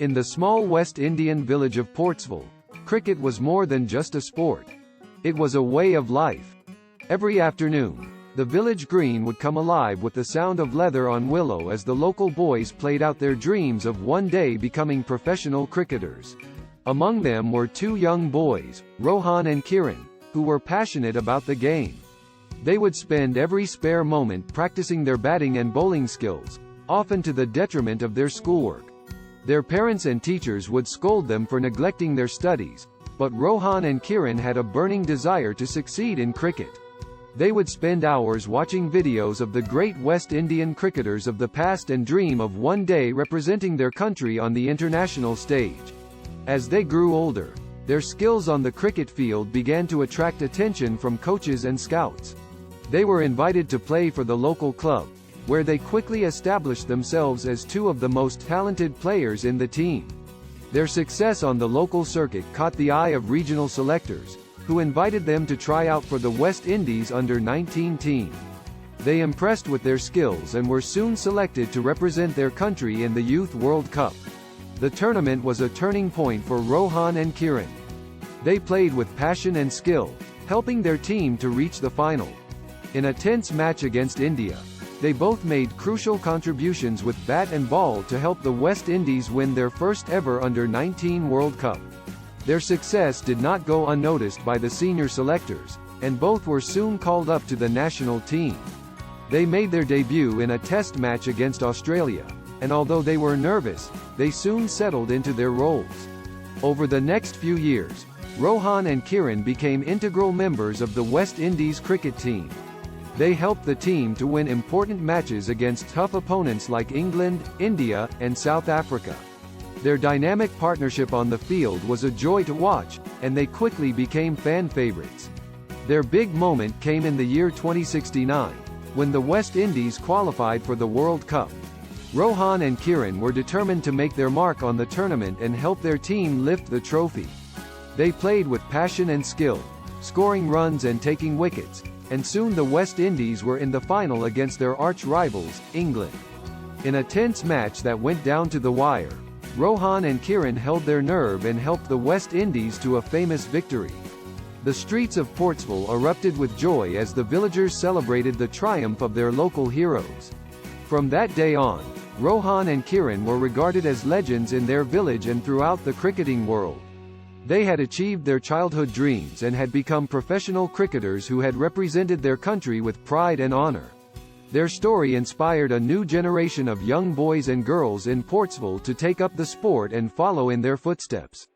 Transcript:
In the small West Indian village of Portsville, cricket was more than just a sport. It was a way of life. Every afternoon, the village green would come alive with the sound of leather on willow as the local boys played out their dreams of one day becoming professional cricketers. Among them were two young boys, Rohan and Kiran, who were passionate about the game. They would spend every spare moment practicing their batting and bowling skills, often to the detriment of their schoolwork. Their parents and teachers would scold them for neglecting their studies, but Rohan and Kiran had a burning desire to succeed in cricket. They would spend hours watching videos of the great West Indian cricketers of the past and dream of one day representing their country on the international stage. As they grew older, their skills on the cricket field began to attract attention from coaches and scouts. They were invited to play for the local club, where they quickly established themselves as two of the most talented players in the team. Their success on the local circuit caught the eye of regional selectors, who invited them to try out for the West Indies under-19 team. They impressed with their skills and were soon selected to represent their country in the Youth World Cup. The tournament was a turning point for Rohan and Kiran. They played with passion and skill, helping their team to reach the final. In a tense match against India, they both made crucial contributions with bat and ball to help the West Indies win their first ever under-19 World Cup. Their success did not go unnoticed by the senior selectors, and both were soon called up to the national team. They made their debut in a test match against Australia, and although they were nervous, they soon settled into their roles. Over the next few years, Rohan and Kiran became integral members of the West Indies cricket team. They helped the team to win important matches against tough opponents like England, India, and South Africa. Their dynamic partnership on the field was a joy to watch, and they quickly became fan favorites. Their big moment came in the year 2069, when the West Indies qualified for the World Cup. Rohan and Kiran were determined to make their mark on the tournament and help their team lift the trophy. They played with passion and skill, scoring runs and taking wickets, and soon the West Indies were in the final against their arch-rivals, England. In a tense match that went down to the wire, Rohan and Kiran held their nerve and helped the West Indies to a famous victory. The streets of Portsville erupted with joy as the villagers celebrated the triumph of their local heroes. From that day on, Rohan and Kiran were regarded as legends in their village and throughout the cricketing world. They had achieved their childhood dreams and had become professional cricketers who had represented their country with pride and honor. Their story inspired a new generation of young boys and girls in Portsville to take up the sport and follow in their footsteps.